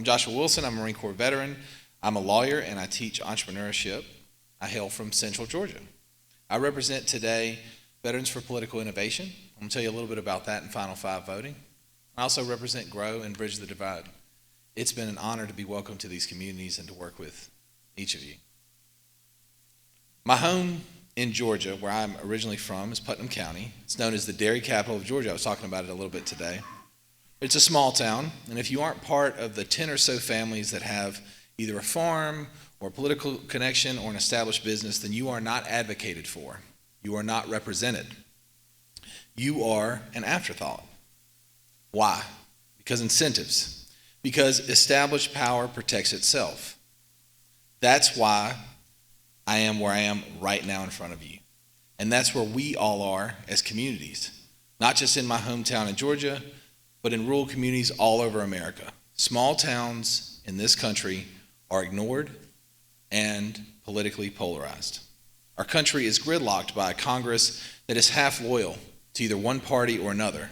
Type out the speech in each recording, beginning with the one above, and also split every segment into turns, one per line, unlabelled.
I'm Joshua Wilson. I'm a Marine Corps veteran. I'm a lawyer, and I teach entrepreneurship. I hail from Central Georgia. I represent today Veterans for Political Innovation. I'm going to tell you a little bit about that in Final Five voting. I also represent GROW and Bridge the Divide. It's been an honor to be welcomed to these communities and to work with each of you. My home in Georgia, where I'm originally from, is Putnam County. It's known as the dairy capital of Georgia. I was talking about it a little bit today. It's a small town, and if you aren't part of the 10 or so families that have either a farm or a political connection or an established business, then you are not advocated for. You are not represented. You are an afterthought. Why? Because incentives. Because established power protects itself. That's why I am where I am right now in front of you. And that's where we all are as communities. Not just in my hometown in Georgia, but in rural communities all over America. Small towns in this country are ignored and politically polarized. Our country is gridlocked by a Congress that is half loyal to either one party or another.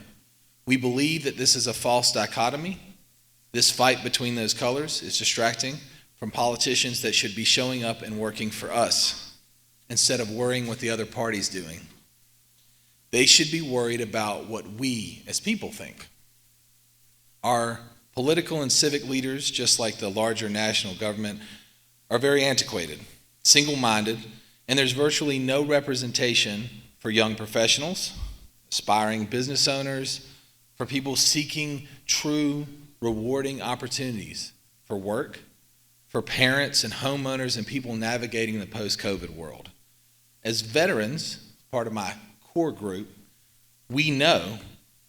We believe that this is a false dichotomy. This fight between those colors is distracting from politicians that should be showing up and working for us instead of worrying what the other party's doing. They should be worried about what we as people think. Our political and civic leaders, just like the larger national government, are very antiquated, single-minded, and there's virtually no representation for young professionals, aspiring business owners, for people seeking true, rewarding opportunities for work, for parents and homeowners and people navigating the post-COVID world. As veterans, part of my core group, we know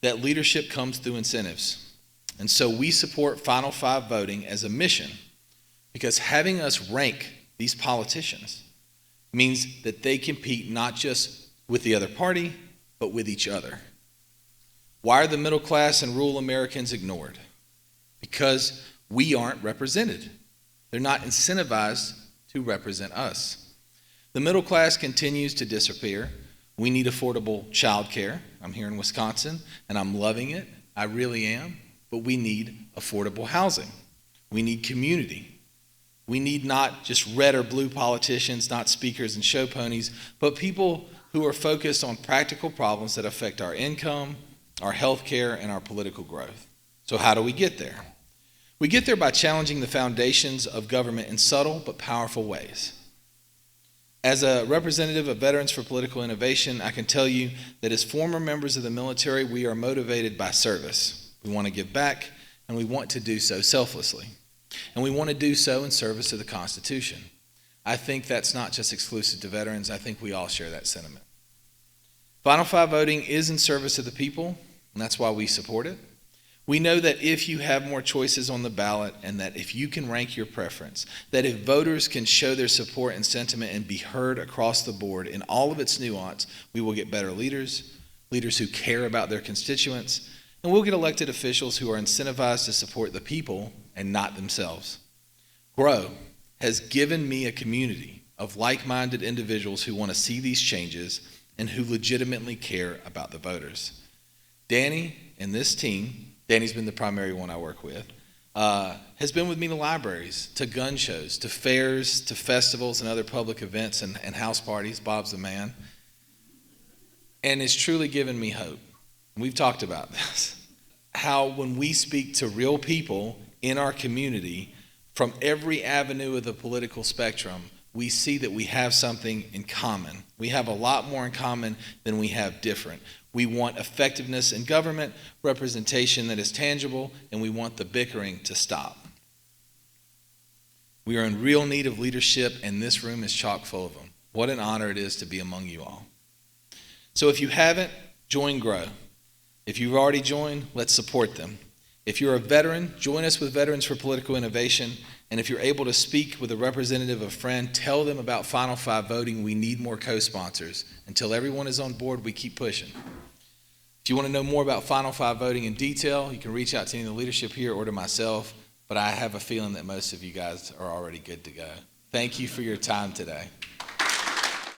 that leadership comes through incentives. And so we support Final Five voting as a mission because having us rank these politicians means that they compete not just with the other party, but with each other. Why are the middle class and rural Americans ignored? Because we aren't represented. They're not incentivized to represent us. The middle class continues to disappear. We need affordable child care. I'm here in Wisconsin, and I'm loving it. I really am. But we need affordable housing. We need community. We need not just red or blue politicians, not speakers and show ponies, but people who are focused on practical problems that affect our income, our health care, and our political growth. So how do we get there? We get there by challenging the foundations of government in subtle but powerful ways. As a representative of Veterans for Political Innovation, I can tell you that as former members of the military, we are motivated by service. We want to give back, and we want to do so selflessly. And we want to do so in service to the Constitution. I think that's not just exclusive to veterans. I think we all share that sentiment. Final Five voting is in service of the people, and that's why we support it. We know that if you have more choices on the ballot and that if you can rank your preference, that if voters can show their support and sentiment and be heard across the board in all of its nuance, we will get better leaders, leaders who care about their constituents, and we'll get elected officials who are incentivized to support the people and not themselves. GROW has given me a community of like-minded individuals who want to see these changes and who legitimately care about the voters. Danny and this team, Danny's been the primary one I work with, has been with me to libraries, to gun shows, to fairs, to festivals and other public events and house parties. Bob's the man. And it's truly given me hope. We've talked about this, how when we speak to real people in our community from every avenue of the political spectrum, we see that we have something in common. We have a lot more in common than we have different. We want effectiveness in government, representation that is tangible, and we want the bickering to stop. We are in real need of leadership, and this room is chock full of them. What an honor it is to be among you all. So if you haven't, join GROW. If you've already joined, let's support them. If you're a veteran, join us with Veterans for Political Innovation. And if you're able to speak with a representative, a friend, tell them about Final Five voting. We need more co-sponsors. Until everyone is on board, we keep pushing. If you want to know more about Final Five voting in detail, you can reach out to any of the leadership here or to myself. But I have a feeling that most of you guys are already good to go. Thank you for your time today.